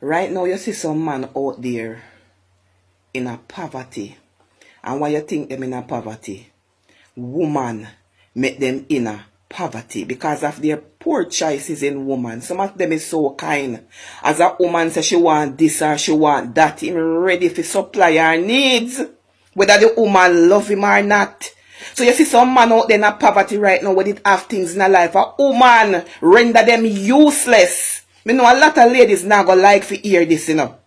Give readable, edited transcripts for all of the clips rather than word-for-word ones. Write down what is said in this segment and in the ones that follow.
Right now you see some man out there in a poverty. And why you think them in a poverty? Woman make them in a poverty because of their poor choices in woman. Some of them is so kind. As a woman says she want this or she want that, him ready to supply her needs. Whether the woman love him or not. So you see some man out there in a poverty right now with it have things in a life. A woman render them useless. Me know a lot of ladies now go like to hear this, you know.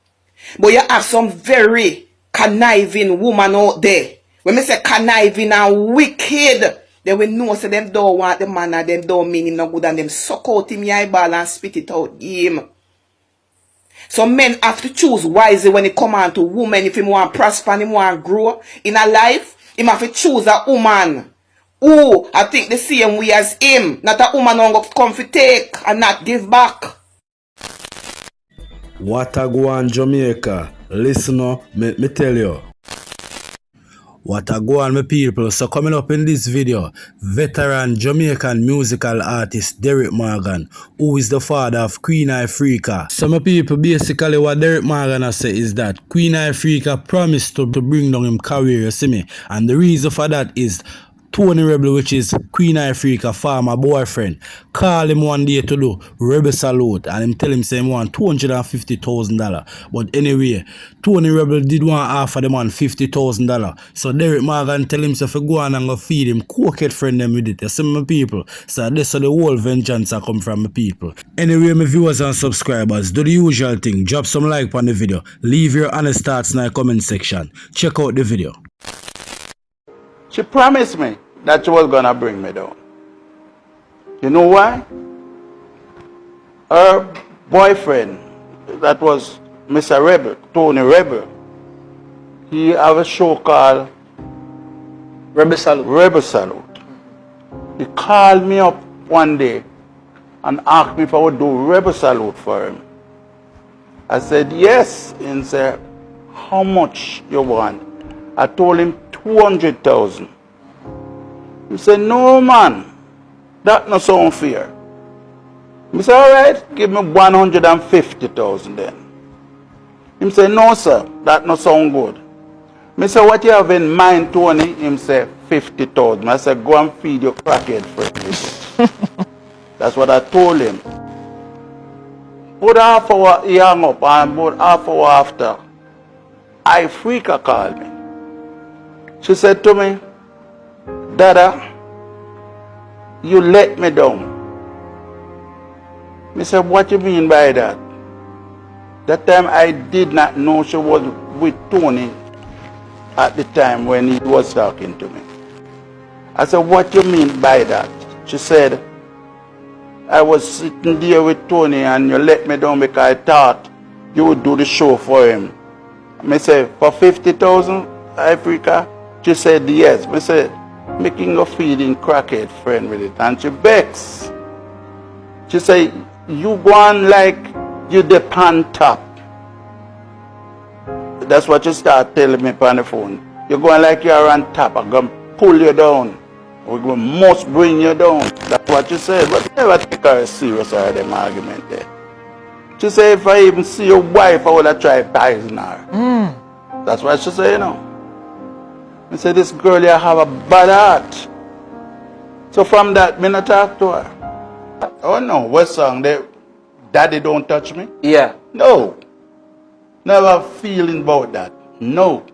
But you have some very conniving woman out there. When me say conniving and wicked, they will know say them don't want the man and them don't mean him no good and them suck out him eyeball and spit it out him. So men have to choose wisely when it come on to women. If him want prosper and him want grow in a life, him have to choose a woman who I think the same way as him. Not a woman who come for take and not give back. What a go on Jamaica, listener, me tell you. What a go on my people. So coming up in this video, veteran Jamaican musical artist Derrick Morgan, who is the father of Queen Ifrica. So my people, basically what Derrick Morgan has said is that Queen Ifrica promised to bring down him career, you see me. And the reason for that is Tony Rebel, which is Queen Ifrica former boyfriend, call him one day to do Rebel Salute and him tell him say he want $250,000. But anyway, Tony Rebel did want offer the man $50,000. So Derrick Morgan tell him to go on and go feed him cokehead friend them with it. You see my people? So this is the whole vengeance that come from my people. Anyway, my viewers and subscribers, do the usual thing. Drop some like on the video. Leave your honest thoughts in the comment section. Check out the video. She promised me that she was gonna bring me down. You know why? Her boyfriend, that was Mr. Rebel, Tony Rebel, he have a show called Rebel Salute. Rebel Salute. He called me up one day and asked me if I would do Rebel Salute for him. I said yes. And he said, how much you want? I told him 200,000. He said, no man, that not sound fair. I said, all right, give me 150,000 then. He said, no sir, that not sound good. I said, what you have in mind, Tony? He said, 50,000. I said, go and feed your crackhead friend. That's what I told him. About half hour he hung up, and about half hour after, Ifrica called me. She said to me, Dada, you let me down. I said, what do you mean by that? That time I did not know she was with Tony at the time when he was talking to me. I said, what do you mean by that? She said, I was sitting there with Tony and you let me down because I thought you would do the show for him. I said, for 50,000, Ifrica? She said, yes. I said, making a feeding crackhead friend with it. And she begs. She said, you go on like you dip on top. That's what you start telling me on the phone. You're going like you're on top. I'm going to pull you down. We're going to must bring you down. That's what she said. But never take her serious or them argument there. She said, if I even see your wife, I would have tried poison her. That's what she said, you know. I said, this girl here have a bad heart. So from that, me not talk to her. Oh no, what song? Daddy Don't Touch Me? Yeah. No. Never feeling about that. No.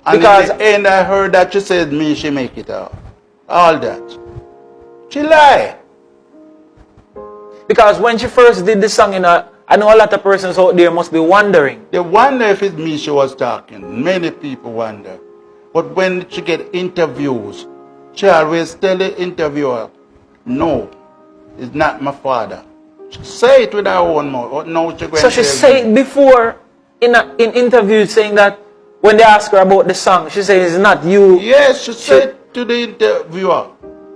And Because in the end I heard that she said me, she make it out. All that. She lie. Because when she first did the song, you know, I know a lot of persons out there must be wondering. They wonder if it's me she was talking. Many people wonder. But when she get interviews, she always tell the interviewer, no, it's not my father. She say it with her own mouth. No, So she said before in interviews saying that when they ask her about the song, she says it's not you. Yes, she said to the interviewer,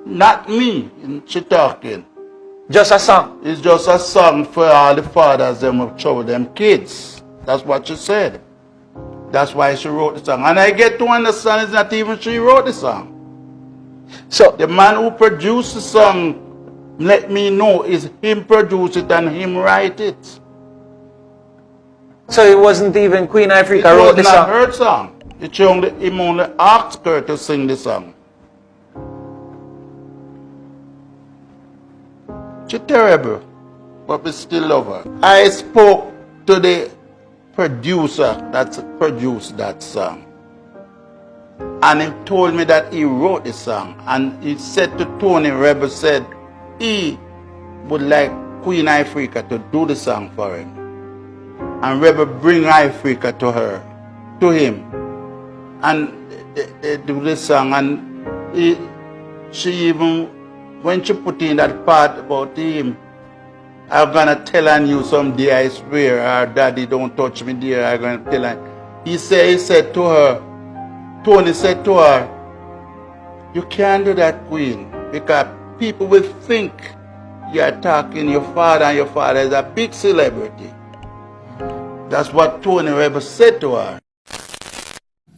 not me. She talking. Just a song. It's just a song for all the fathers them who show them kids. That's what she said. That's why she wrote the song. And I get to understand it's not even she wrote the song. So the man who produced the song, let me know, is him produce it and him write it. So it wasn't even Queen Ifrica It wrote was the not song. her song. Him only asked her to sing the song. She's terrible, but we still love her. I spoke to the producer that produced that song. And he told me that he wrote the song. And he said to Tony, Rebel said he would like Queen Ifrica to do the song for him. And Rebel bring Ifrica to him. And they do the song. And she even, when she put in that part about him, I'm gonna tell on you someday, I swear, our daddy don't touch me there, I'm gonna tell on. He said to her, Tony said to her, you can't do that, Queen, because people will think you're attacking your father, and your father is a big celebrity. That's what Tony Rebel said to her.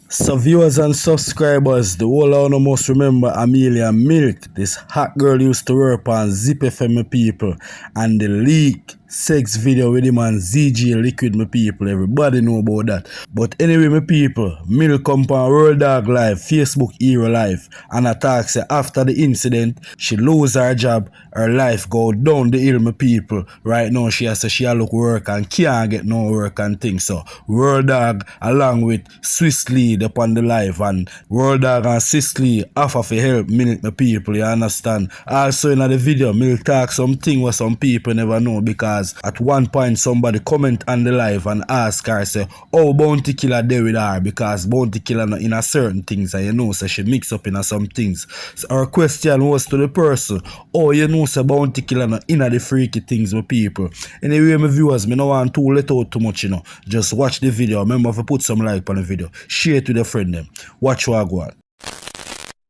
So viewers and subscribers, the whole of you must remember Amelia Milk. This hot girl used to work on Zip FM people, and the leak sex video with him and ZG Liquid my people. Everybody know about that. But anyway, my people, Milk come on World Dog Live, Facebook Hero Live, and attack say after the incident, she lose her job, her life go down the hill, my people. Right now, she has she look work and can't get no work and things. So World Dog along with Swiss Lead upon the live, and World Dog and Swiss Lead offer for help Milk, my people, you understand? Also in the video, Milk talk something what some people never know, because at one point somebody comment on the live and ask her, say, oh, Bounty Killer there with her, because Bounty Killer not in a certain things, and you know, so she mix up in a some things. So our question was to the person, oh, you know, so Bounty Killer not in a the freaky things, my people. Anyway, my viewers, me no want to let out too much, you know. Just watch the video. Remember if you put some like on the video, share it with your friend them. Watch what I go on.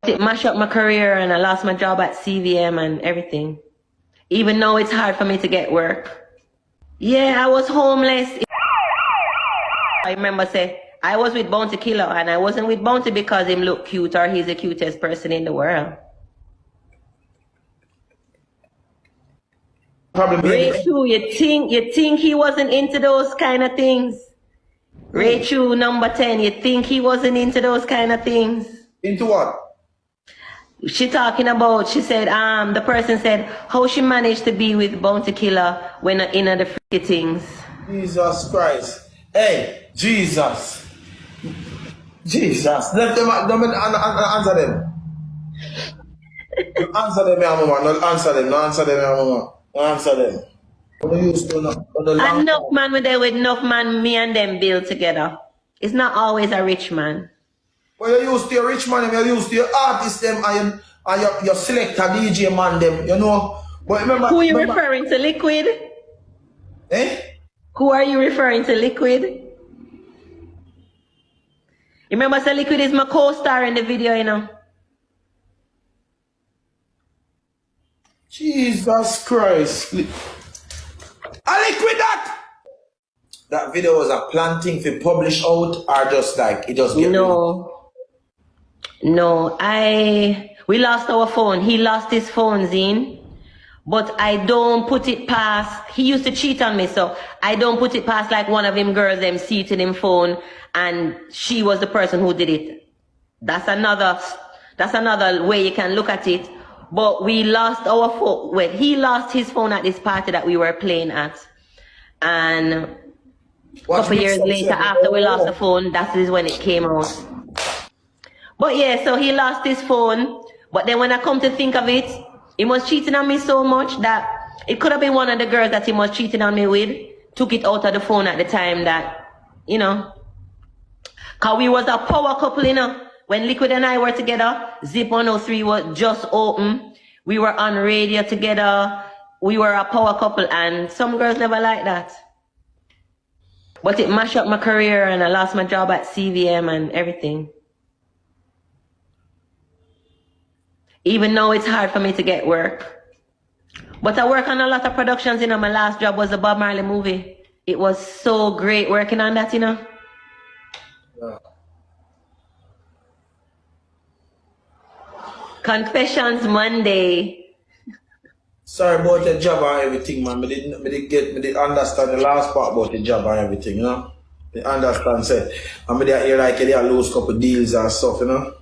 It mashed up my career and I lost my job at CVM and everything. Even though it's hard for me to get work. Yeah, I was homeless. I remember say I was with Bounty Killer, and I wasn't with Bounty because him look cute or he's the cutest person in the world. Rachel, you think he wasn't into those kind of things? Rachel number 10, you think he wasn't into those kind of things? Into what? She talking about, she said, the person said how she managed to be with Bounty Killer when in the freaky things. Jesus Christ. Hey, Jesus. Jesus. Let them answer them. Answer them, yeah, mama. No answer them. No answer them, yeah, mama. No answer them. Enough man with there with enough man, me and them build together. It's not always a rich man. Well, you used to your rich man, you used to your artist them and your selector DJ man them, you know. But remember, who are you referring to, Liquid? Eh? Who are you referring to, Liquid? Remember, so Liquid is my co-star in the video, you know. Jesus Christ. I Liquid that! That video was a planting for publish out or just like it just get No, we lost our phone. He lost his phone, Zine. But I don't put it past, he used to cheat on me, so I don't put it past like one of him girls them seated him phone and she was the person who did it. That's another way you can look at it. But we lost our phone. Well, he lost his phone at this party that we were playing at. And a couple years later, after we lost the phone, that is when it came out. But yeah, so he lost his phone. But then when I come to think of it, he was cheating on me so much that it could have been one of the girls that he was cheating on me with, took it out of the phone at the time that, you know. Because we was a power couple, you know. When Liquid and I were together, Zip 103 was just open. We were on radio together. We were a power couple, and some girls never like that. But it mashed up my career and I lost my job at CVM and everything. Even though it's hard for me to get work. But I work on a lot of productions, you know. My last job was a Bob Marley movie. It was so great working on that, you know. Yeah. Confessions Monday. Sorry about the job and everything, man. I didn't understand the last part about the job and everything, you know. I understand, say. I hear like they lose a couple deals and stuff, you know.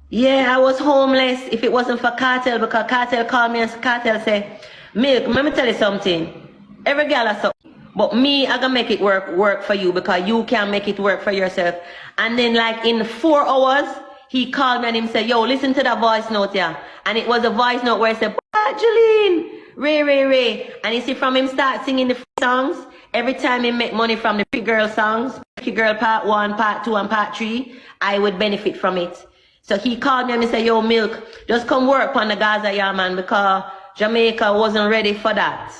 Yeah, I was homeless if it wasn't for Cartel, because Cartel called me and Cartel said, Milk, let me tell you something. Every girl has something. But me, I gonna make it work for you, because you can't make it work for yourself. And then like in 4 hours, he called me and he said, yo, listen to that voice note, yeah. And it was a voice note where he said, Jolene, Ray. And you see from him start singing the songs, every time he make money from the Pretty Girl songs, Pretty Girl part 1, part 2, and part 3, I would benefit from it. So he called me and he said, yo, Milk, just come work on the Gaza, yeah, man, because Jamaica wasn't ready for that.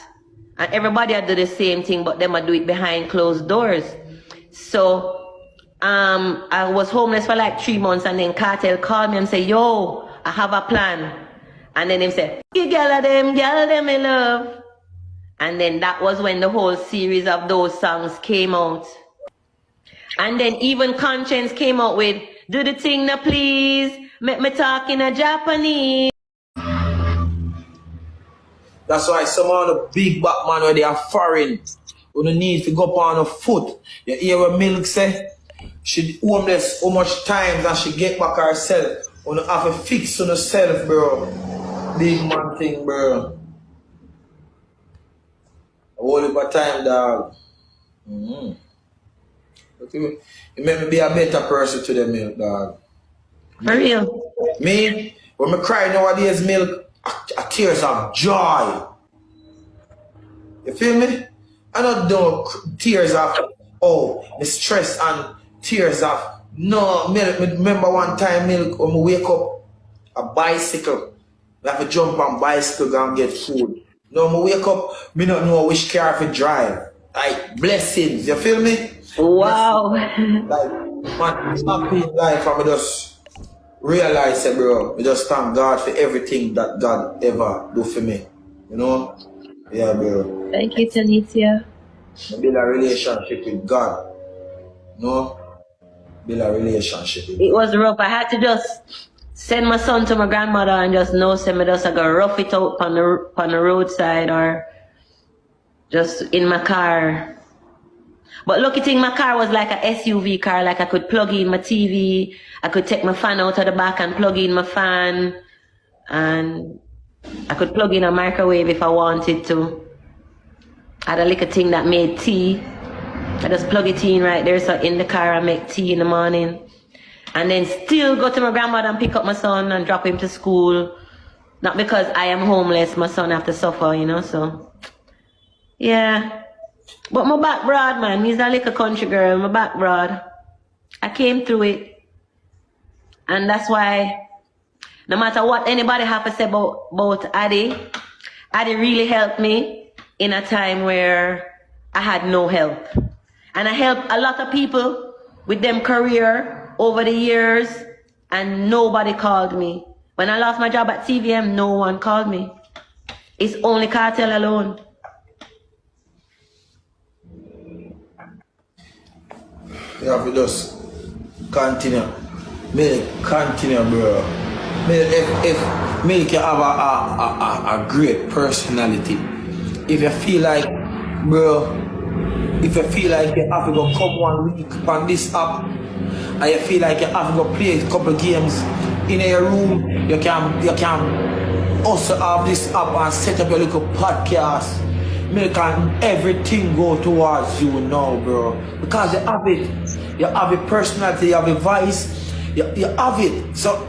And everybody had do the same thing, but them would do it behind closed doors. So I was homeless for like 3 months, and then Cartel called me and said, yo, I have a plan. And then he said, you girl them in love. And then that was when the whole series of those songs came out. And then even Conscience came out with, do the thing now please, make me talk in a Japanese. That's why some of the big back man where they are foreign, you don't need to go up on a foot. You hear what Milk say? She homeless how much times and she get back herself. You don't have to fix on herself, bro. Big man thing, bro. A whole heap of time, dog. You make me be a better person to the Milk, dog. For real. Me, when I cry nowadays, Milk, tears of joy. You feel me? I don't do tears of, the stress and tears of, no, Milk. Remember one time, Milk, when we wake up, a bicycle, we have to jump on bicycle and get food. No, when we wake up, me not know which car to drive. Like, blessings, you feel me? Wow. Like, man, happy in life, and I just realize it, bro. I just thank God for everything that God ever do for me. You know? Yeah, bro. Thank you, Tanitia. I build a relationship with God. You know? Build a relationship with God. It was rough. I had to just send my son to my grandmother and just know some of us I go rough it out on the roadside or just in my car. But lucky thing, my car was like a SUV car, like I could plug in my TV, I could take my fan out of the back and plug in my fan, and I could plug in a microwave if I wanted to. I had a little thing that made tea. I just plug it in right there, so in the car I make tea in the morning. And then still go to my grandmother and pick up my son and drop him to school. Not because I am homeless, my son have to suffer, you know, so. Yeah. But my back broad, man. He's a little country girl, my back broad. I came through it. And that's why, no matter what anybody have to say about Addy really helped me in a time where I had no help. And I helped a lot of people with them career over the years, and nobody called me. When I lost my job at CVM, no one called me. It's only Cartel alone. You have to just continue. Milk, continue, bro. Milk, if Milk, you have a great personality. If you feel like, bro, if you feel like you have to go come 1 week on this app, and you feel like you have to go play a couple games in your room, you can also have this app and set up your little podcast. Milk, and everything go towards you now, bro. Because you have it. You have a personality, you have a voice, you have it. So,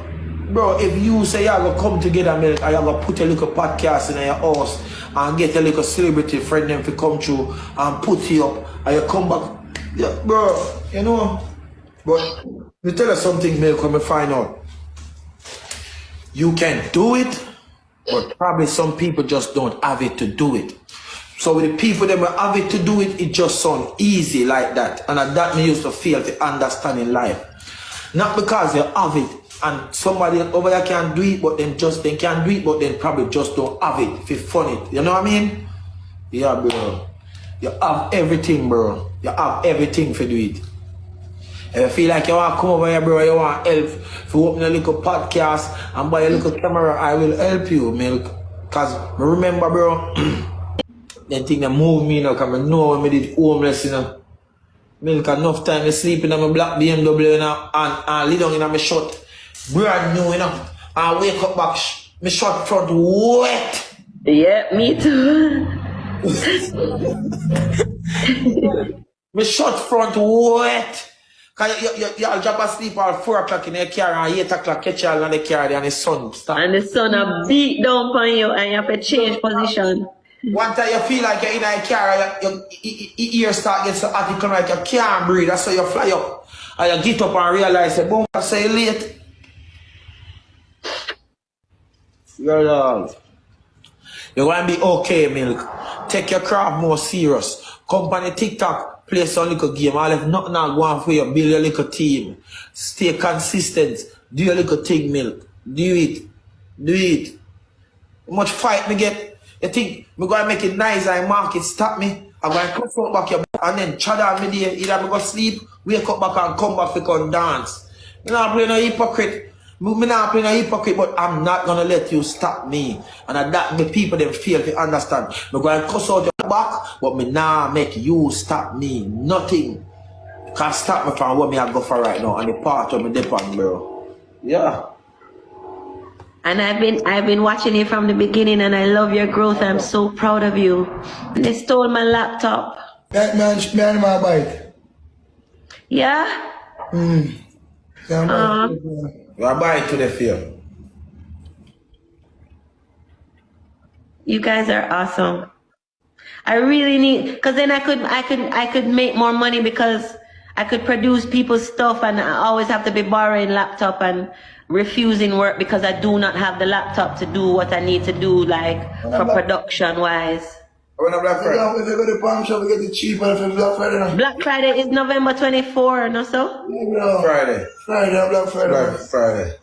bro, if you say you're going to come together, Milk, and you're going to put a little podcast in your house and get a little celebrity friend them to come through and put you up, and you come back, yeah, bro, you know. But me tell you something, Milk, when we find out. You can do it, but probably some people just don't have it to do it. So with the people that have it to do it, it just sounds easy like that. And that me used to feel to understand in life. Not because you have it and somebody over there can do it, but then they can do it, but then probably just don't have it if fun it. You know what I mean? Yeah, bro. You have everything, bro. You have everything for do it. If you feel like you want to come over here, bro, you want help to open a little podcast and buy a little camera, I will help you, Milk. Cause I remember, bro, the thing that moved me, you know, cause I know when I did homeless, you know. Milk enough time to sleep in my black BMW, you know, and lay down in my short. Brand new, you know. And wake up back, my short front wet. Yeah, me too. My short front wet. Cause y'all drop asleep at 4 o'clock in the car and 8 o'clock catch y'all in the car and the sun stop. And the sun a beat down on you and you have to change position. One time you feel like you're in a car, your ears start getting so hot, you come like you can't breathe. That's how you fly up. And you get up and realize, boom, I say late. You're going to be okay, Milk. Take your craft more serious. Come on the TikTok, play some little game. I'll have nothing go on for you. Build your little team. Stay consistent. Do your little thing, Milk. Do it. Do it. How much fight me get? You think I'm going to make it nice and market stop me? I'm going to come front back your back and then chad on me there. Either I'm going to sleep, wake up back and come back to come dance. I'm not playing a hypocrite. I'm not playing a hypocrite, but I'm not going to let you stop me. And that the people them feel to understand. I'm going to cuss out your back, but me nah make you stop me. Nothing can stop me from what me I go for right now and the part of me depend, bro. Yeah. And I've been watching you from the beginning and I love your growth. I'm so proud of you. They stole my laptop. That man my bike. Yeah? Yeah, You are buying to the field. You guys are awesome. I really need, cause then I could make more money because I could produce people's stuff and I always have to be borrowing laptop and refusing work because I do not have the laptop to do what I need to do, like for production wise. When a Black Friday? if you go to the pawn shop, we get it cheaper for Black Friday. No? Black Friday is November 24, no so? Yeah, bro. Friday. Black Friday.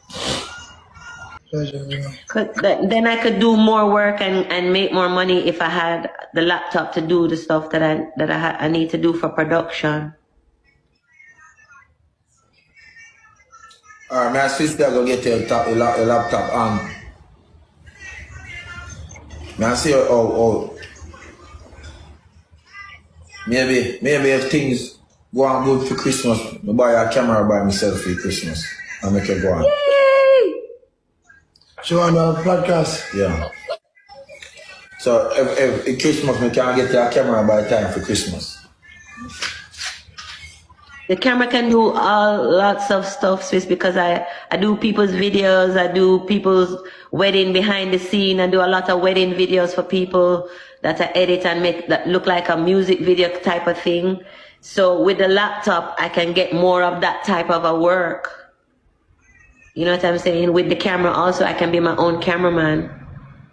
Friday. Then I could do more work and make more money if I had the laptop to do the stuff that I need to do for production. Alright, my sister go get your laptop. May I see maybe if things go on good for Christmas, I buy a camera by myself for Christmas and make it go on. Yay! Show on the podcast. Yeah. So if Christmas, I can get your camera by time for Christmas. The camera can do lots of stuff, Swiss, because I do people's videos, I do people's wedding behind the scene, I do a lot of wedding videos for people that I edit and make that look like a music video type of thing. So with the laptop, I can get more of that type of a work. You know what I'm saying? With the camera also, I can be my own cameraman.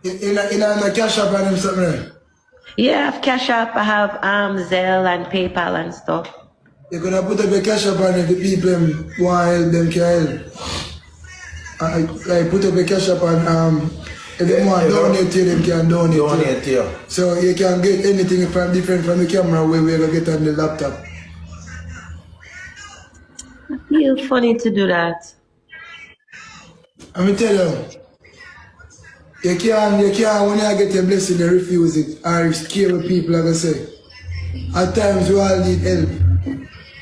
In a Cash App and something? Yeah, I have Cash App, I have Zelle and PayPal and stuff. You're gonna put up a Cash App and if the people want help, them can help. Like put up a Cash App and if they want to donate to you, them can donate to you. So you can get anything from different from the camera where we're gonna get on the laptop. I feel funny to do that. I'm gonna tell you can't, when you get a blessing, you refuse it or scare with people, like I say. At times we all need help.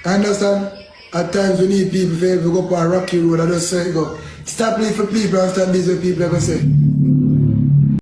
Understand? At times we need people to help. We go up on a rocky road, I just say, go. Stop living for people and start busy with people, like I say.